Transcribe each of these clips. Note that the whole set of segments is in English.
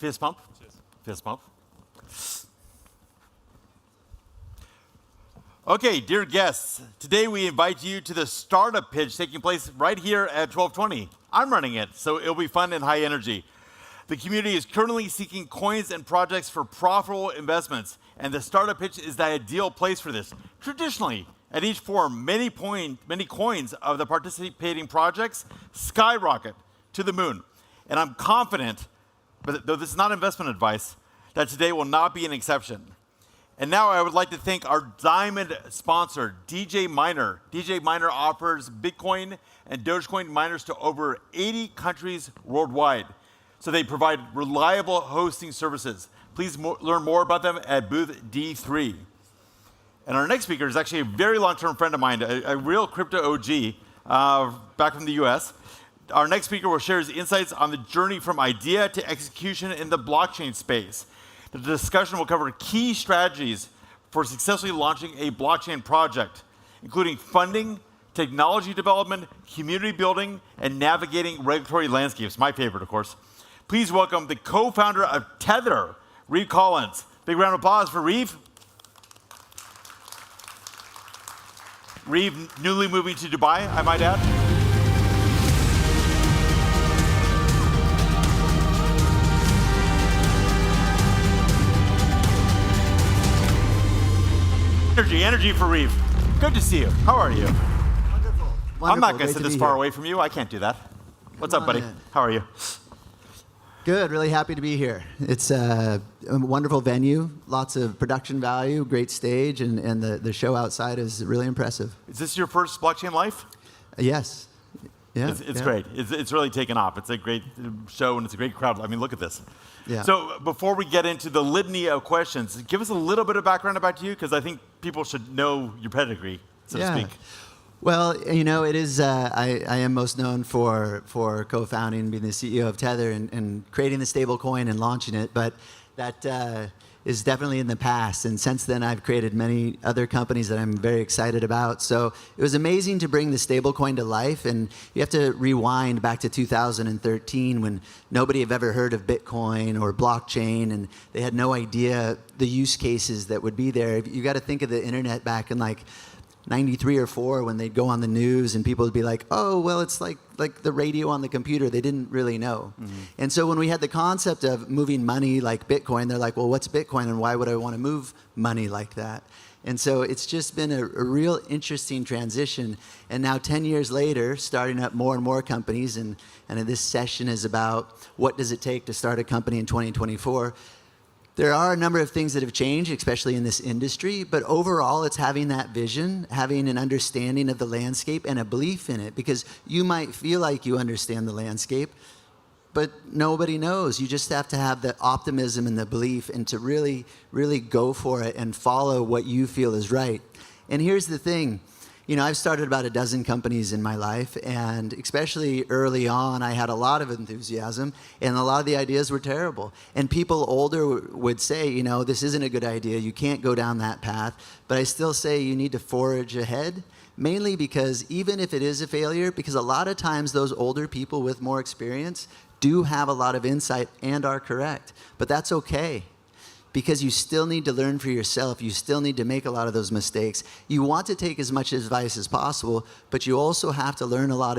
Fist pump. Cheers. Fist pump. Okay, dear guests, today we invite you to the startup pitch taking place right here at 1220. I'm running it, so it'll be fun and high energy. The community is currently seeking coins and projects for profitable investments, and the startup pitch is the ideal place for this. Traditionally, at each forum, many coins of the participating projects skyrocket to the moon. And I'm confident, but though this is not investment advice, that today will not be an exception. And now I would like to thank our diamond sponsor, DJ Miner. DJ Miner offers Bitcoin and Dogecoin miners to over 80 countries worldwide. So they provide reliable hosting services. Please learn more about them at booth D3. And our next speaker is actually a very long-term friend of mine, a real crypto OG back from the US. Our next speaker will share his insights on the journey from idea to execution in the blockchain space. The discussion will cover key strategies for successfully launching a blockchain project, including funding, technology development, community building, and navigating regulatory landscapes. My favorite, of course. Please welcome the co-founder of Tether, Reeve Collins. Big round of applause for Reeve. Reeve, newly moving to Dubai, I might add. Energy for Reeve. Good to see you. How are you? Wonderful. I'm not going to sit this far away from you. I can't do that. What's up, buddy? How are you? Good. Really happy to be here. It's a wonderful venue, lots of production value, great stage, and the show outside is really impressive. Is this your first blockchain life? Yes. Yeah. It's great. It's really taken off. It's a great show, and it's a great crowd. I mean, look at this. Yeah. So before we get into the litany of questions, give us a little bit of background about you, because I think people should know your pedigree, so to speak. Well, you know, it is. I am most known for co-founding, being the CEO of Tether, and creating the stable coin and launching it. But that is definitely in the past. And since then, I've created many other companies that I'm very excited about. So it was amazing to bring the stable coin to life. And you have to rewind back to 2013 when nobody had ever heard of Bitcoin or blockchain, and they had no idea the use cases that would be there. You got to think of the internet back in like 93 or 4 when they'd go on the news and people would be like, oh, well, it's like the radio on the computer. They didn't really know. Mm-hmm. And so when we had the concept of moving money like Bitcoin, they're like, well, what's Bitcoin and why would I want to move money like that? And so it's just been a real interesting transition. And now 10 years later, starting up more and more companies, and this session is about what does it take to start a company in 2024. There are a number of things that have changed, especially in this industry, but overall it's having that vision, having an understanding of the landscape and a belief in it, because you might feel like you understand the landscape, but nobody knows. You just have to have the optimism and the belief and to really, really go for it and follow what you feel is right. And here's the thing. You know, I've started about a dozen companies in my life, and especially early on, I had a lot of enthusiasm, and a lot of the ideas were terrible. And people older would say, you know, this isn't a good idea, you can't go down that path. But I still say you need to forge ahead, mainly because even if it is a failure, because a lot of times those older people with more experience do have a lot of insight and are correct. But that's okay, because you still need to learn for yourself. You still need to make a lot of those mistakes. You want to take as much advice as possible, but you also have to learn a lot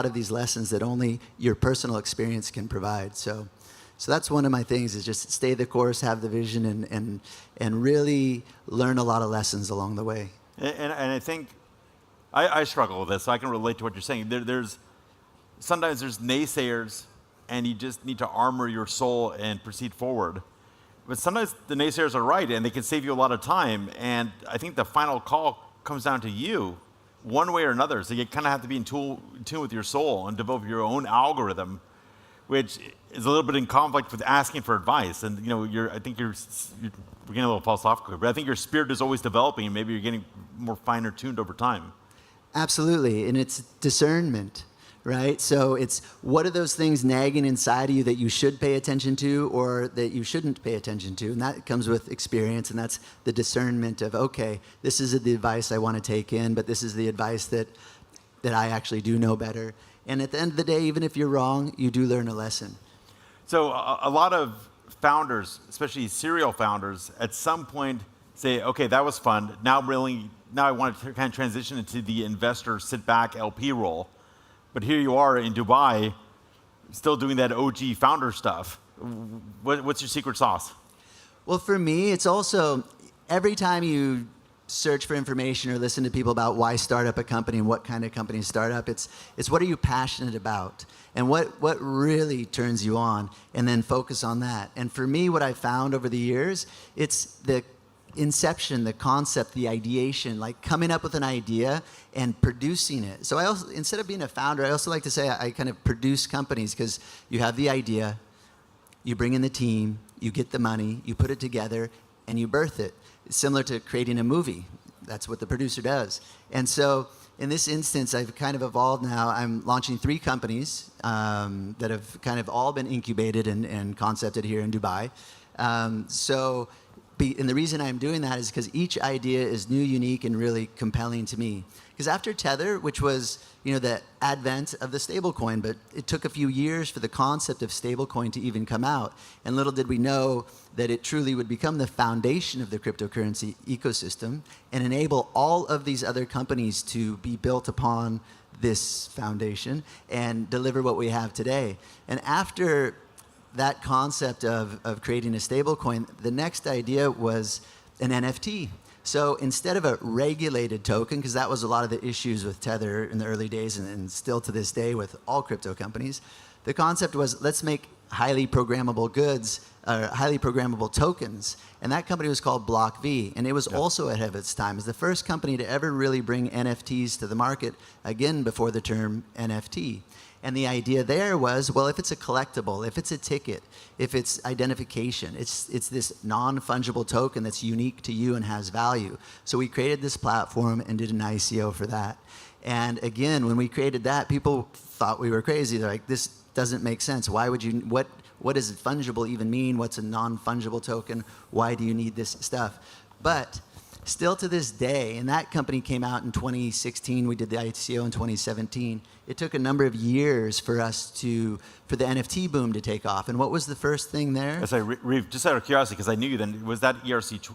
of these lessons that only your personal experience can provide. So that's one of my things, is just stay the course, have the vision, and really learn a lot of lessons along the way. And I think I struggle with this, so I can relate to what you're saying. Sometimes there's naysayers, and you just need to armor your soul and proceed forward. But sometimes the naysayers are right, and they can save you a lot of time. And I think the final call comes down to you, one way or another. So you kind of have to be in tune with your soul and develop your own algorithm, which is a little bit in conflict with asking for advice. And you know, I think we're getting a little philosophical, but I think your spirit is always developing, and maybe you're getting more finer tuned over time. Absolutely, and it's discernment. Right? So it's, what are those things nagging inside of you that you should pay attention to or that you shouldn't pay attention to? And that comes with experience, and that's the discernment of, okay, this is the advice I want to take in, but this is the advice that I actually do know better. And at the end of the day, even if you're wrong, you do learn a lesson. So a lot of founders, especially serial founders, at some point say, okay, that was fun. Now I want to kind of transition into the investor sit back LP role. But here you are in Dubai, still doing that OG founder stuff. What's your secret sauce? Well, for me, it's also every time you search for information or listen to people about why start up a company and what kind of company start up, it's what are you passionate about and what really turns you on, and then focus on that. And for me, what I found over the years, it's the inception, the concept, the ideation, like coming up with an idea and producing it. So I also, instead of being a founder, I also like to say I kind of produce companies, because you have the idea, you bring in the team, you get the money, you put it together, and you birth it. It's similar to creating a movie. That's what the producer does. And so in this instance, I've kind of evolved now. I'm launching 3 companies that have kind of all been incubated and concepted here in Dubai. And the reason I'm doing that is because each idea is new, unique, and really compelling to me. Because after Tether, which was the advent of the stablecoin, but it took a few years for the concept of stablecoin to even come out. And little did we know that it truly would become the foundation of the cryptocurrency ecosystem and enable all of these other companies to be built upon this foundation and deliver what we have today. And after that concept of creating a stablecoin, the next idea was an NFT. So instead of a regulated token, because that was a lot of the issues with Tether in the early days and still to this day with all crypto companies, the concept was, let's make highly programmable goods, highly programmable tokens. And that company was called Block V. And it was also ahead of its time. It was the first company to ever really bring NFTs to the market, again, before the term NFT. And the idea there was, well, if it's a collectible, if it's a ticket, if it's identification, it's this non-fungible token that's unique to you and has value. So we created this platform and did an ICO for that. And again, when we created that, people thought we were crazy. They're like, this doesn't make sense. Why would you, what does fungible even mean? What's a non-fungible token? Why do you need this stuff? But still to this day, and that company came out in 2016, we did the ICO in 2017, it took a number of years for the NFT boom to take off. And what was the first thing there? Sorry, Reeve, just out of curiosity, because I knew you then, was that ERC,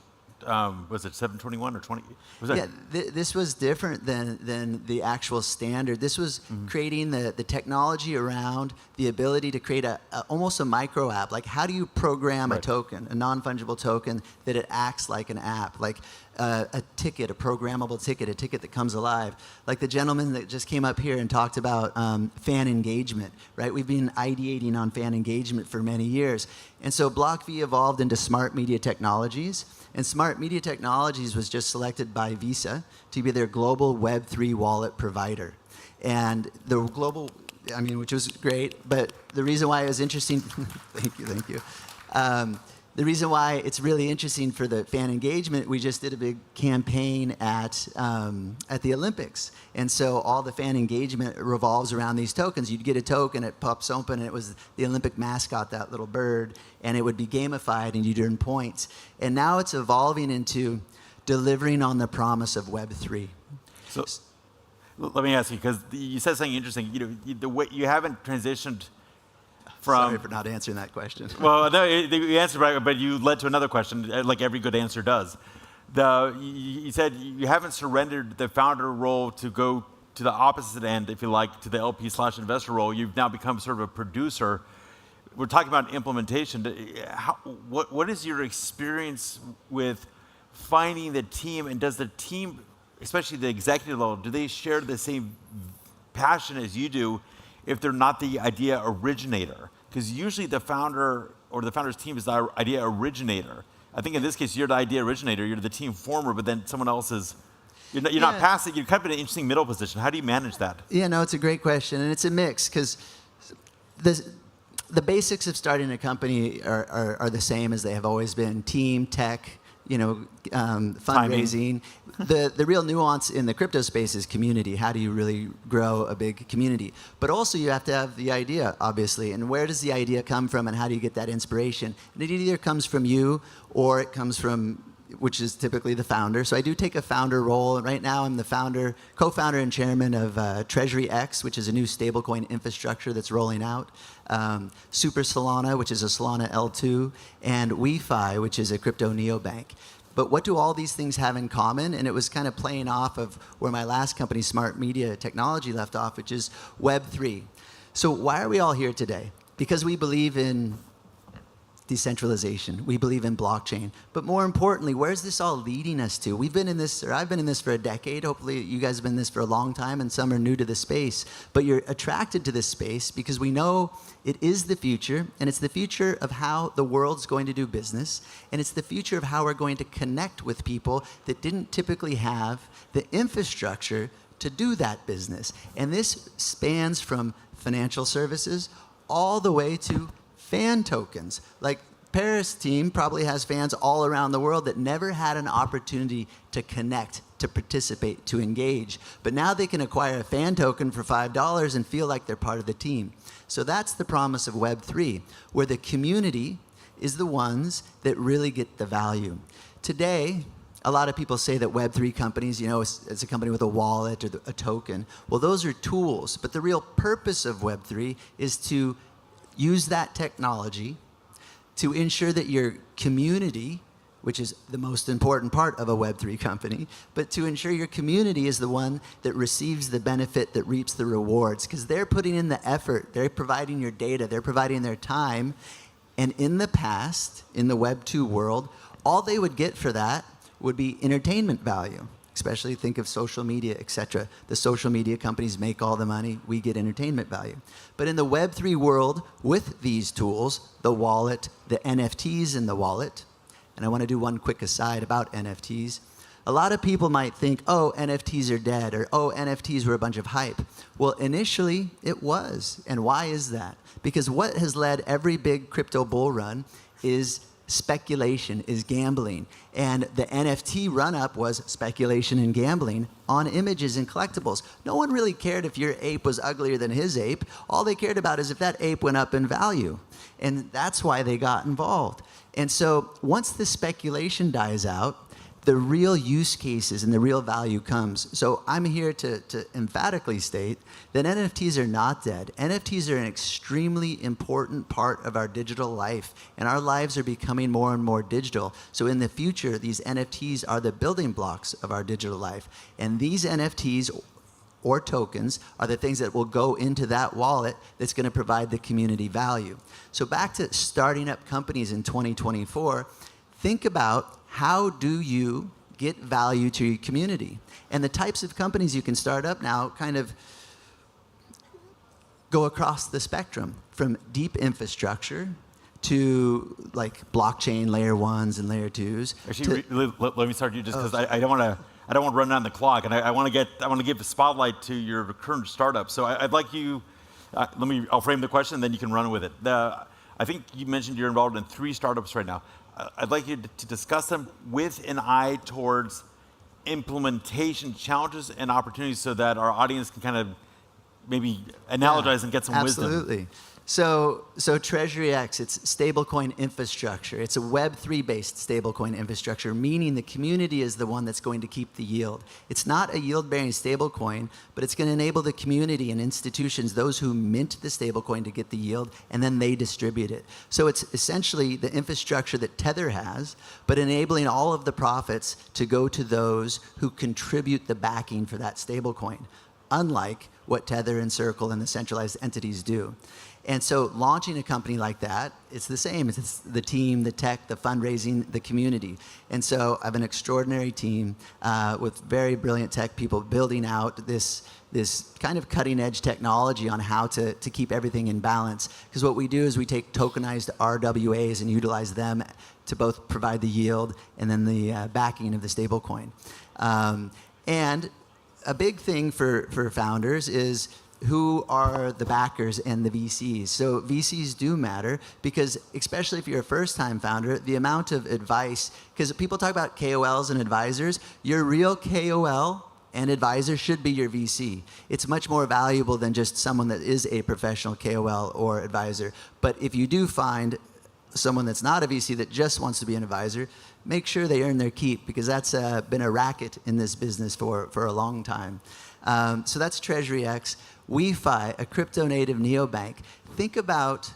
was it 721 or 20? Was that? Yeah, this was different than the actual standard. This was creating the technology around the ability to create almost a micro app. Like, how do you program a token, a non-fungible token, that it acts like an app? Like a ticket, a programmable ticket, a ticket that comes alive. Like the gentleman that just came up here and talked about fan engagement, right? We've been ideating on fan engagement for many years. And so Block V evolved into Smart Media Technologies. And Smart Media Technologies was just selected by Visa to be their global Web3 wallet provider. And the global, which was great, but the reason why it was interesting, thank you. The reason why it's really interesting for the fan engagement, we just did a big campaign at the Olympics. And so all the fan engagement revolves around these tokens. You'd get a token, it pops open, and it was the Olympic mascot, that little bird, and it would be gamified, and you'd earn points. And now it's evolving into delivering on the promise of Web3. So let me ask you, because you said something interesting. The way you haven't transitioned from. Sorry for not answering that question. Well, no, you answered right, but you led to another question, like every good answer does. You said you haven't surrendered the founder role to go to the opposite end, if you like, to the LP/investor role. You've now become sort of a producer. We're talking about implementation. What is your experience with finding the team, and does the team, especially the executive level, do they share the same passion as you do if they're not the idea originator? Because usually the founder or the founder's team is the idea originator. I think in this case, you're the idea originator, you're the team former, but then someone else is, you're not past it, you're kind of in an interesting middle position. How do you manage that? Yeah, no, it's a great question, and it's a mix, because the basics of starting a company are the same as they have always been: team, tech, fundraising. The real nuance in the crypto space is community. How do you really grow a big community? But also you have to have the idea, obviously. And where does the idea come from, and how do you get that inspiration? And it either comes from you, or it comes from which is typically the founder. So I do take a founder role. And right now I'm the co-founder and chairman of Treasury X, which is a new stablecoin infrastructure that's rolling out. Super Solana, which is a Solana L2, and WeFi, which is a crypto neobank. But what do all these things have in common? And it was kind of playing off of where my last company, Smart Media Technology, left off, which is Web3. So why are we all here today? Because we believe in decentralization. We believe in blockchain. But more importantly, where's this all leading us to? We've been in this, or I've been in this for a decade. Hopefully you guys have been in this for a long time, and some are new to the space. But you're attracted to this space because we know it is the future, and it's the future of how the world's going to do business, and it's the future of how we're going to connect with people that didn't typically have the infrastructure to do that business. And this spans from financial services all the way to fan tokens. Like Paris team probably has fans all around the world that never had an opportunity to connect, to participate, to engage. But now they can acquire a fan token for $5 and feel like they're part of the team. So that's the promise of Web3, where the community is the ones that really get the value. Today, a lot of people say that Web3 companies, it's a company with a wallet or a token. Well, those are tools, but the real purpose of Web3 is to use that technology to ensure that your community, which is the most important part of a Web3 company, but to ensure your community is the one that receives the benefit, that reaps the rewards, because they're putting in the effort, they're providing your data, they're providing their time. And in the past, in the Web2 world, all they would get for that would be entertainment value. Especially think of social media, etc. The social media companies make all the money, we get entertainment value. But in the Web3 world, with these tools, the wallet, the NFTs in the wallet, and I want to do one quick aside about NFTs. A lot of people might think, oh, NFTs are dead, or oh, NFTs were a bunch of hype. Well, initially, it was. And why is that? Because what has led every big crypto bull run is speculation, is gambling. And the NFT run-up was speculation and gambling on images and collectibles. No one really cared if your ape was uglier than his ape. All they cared about is if that ape went up in value. And that's why they got involved. And so once the speculation dies out, the real use cases and the real value comes. So I'm here to emphatically state that NFTs are not dead. NFTs are an extremely important part of our digital life, and our lives are becoming more and more digital. So in the future, these NFTs are the building blocks of our digital life. And these NFTs or tokens are the things that will go into that wallet that's going to provide the community value. So back to starting up companies in 2024, think about how do you get value to your community? And the types of companies you can start up now kind of go across the spectrum, from deep infrastructure to like blockchain layer 1s and layer 2s. Actually, let me start you just because I don't want to run down the clock, and I want to give the spotlight to your current startup. So I'd like you. I'll frame the question, and then you can run with it. I think you mentioned you're involved in 3 startups right now. I'd like you to discuss them with an eye towards implementation challenges and opportunities so that our audience can kind of maybe analogize and get some wisdom. Absolutely. So Treasury X, it's stablecoin infrastructure. It's a Web3-based stablecoin infrastructure, meaning the community is the one that's going to keep the yield. It's not a yield-bearing stablecoin, but it's going to enable the community and institutions, those who mint the stablecoin, to get the yield, and then they distribute it. So it's essentially the infrastructure that Tether has, but enabling all of the profits to go to those who contribute the backing for that stablecoin, unlike what Tether and Circle and the centralized entities do. And so launching a company like that, it's the same. It's the team, the tech, the fundraising, the community. And so I have an extraordinary team with very brilliant tech people building out this kind of cutting edge technology on how to keep everything in balance. Because what we do is we take tokenized RWAs and utilize them to both provide the yield and then the backing of the stablecoin. And a big thing for founders is who are the backers and the VCs. So VCs do matter because, especially if you're a first-time founder, the amount of advice, because people talk about KOLs and advisors, your real KOL and advisor should be your VC. It's much more valuable than just someone that is a professional KOL or advisor. But if you do find someone that's not a VC that just wants to be an advisor, make sure they earn their keep, because that's been a racket in this business for a long time. So that's Treasury X. WeFi, a crypto-native neobank. Think about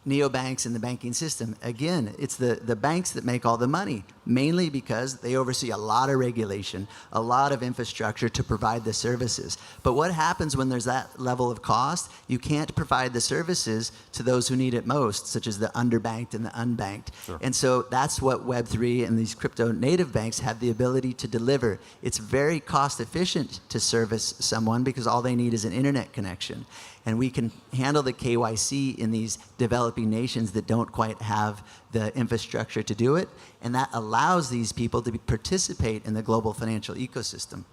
neobanks in the banking system. Again, it's the banks that make all the money, mainly because they oversee a lot of regulation, a lot of infrastructure to provide the services. But what happens when there's that level of cost? You can't provide the services to those who need it most, such as the underbanked and the unbanked. Sure. And so that's what Web3 and these crypto-native banks have the ability to deliver. It's very cost efficient to service someone because all they need is an internet connection. And we can handle the KYC in these developing nations that don't quite have the infrastructure to do it. And that allows these people to participate in the global financial ecosystem.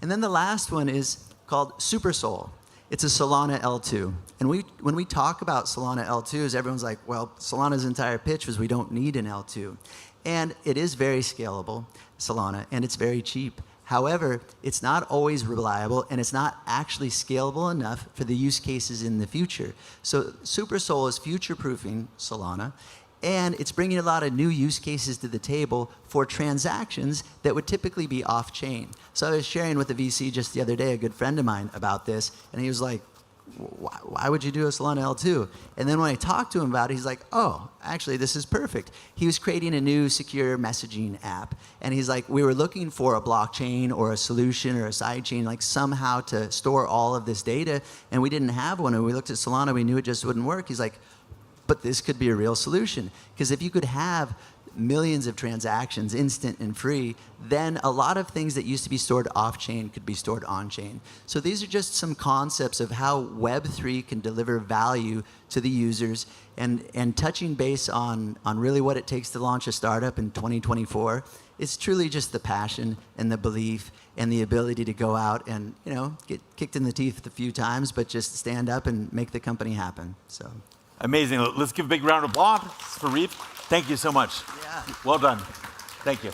And then the last one is called SuperSol. It's a Solana L2. And when we talk about Solana L2s, everyone's like, well, Solana's entire pitch was we don't need an L2. And it is very scalable, Solana, and it's very cheap. However, it's not always reliable, and it's not actually scalable enough for the use cases in the future. So SuperSol is future-proofing Solana, and it's bringing a lot of new use cases to the table for transactions that would typically be off-chain. So I was sharing with a VC just the other day, a good friend of mine, about this, and he was like, why would you do a Solana L2? And then when I talked to him about it, he's like, oh, actually, this is perfect. He was creating a new secure messaging app. And he's like, we were looking for a blockchain or a solution or a sidechain, like somehow to store all of this data. And we didn't have one. And we looked at Solana, we knew it just wouldn't work. He's like, but this could be a real solution. Because if you could have millions of transactions, instant and free, then a lot of things that used to be stored off-chain could be stored on-chain. So these are just some concepts of how Web3 can deliver value to the users, and touching base on really what it takes to launch a startup in 2024. It's truly just the passion and the belief and the ability to go out and, you know, get kicked in the teeth a few times, but just stand up and make the company happen. So Amazing. Let's give a big round of applause for Reeve. Thank you so much. yeah. Well done. Thank you.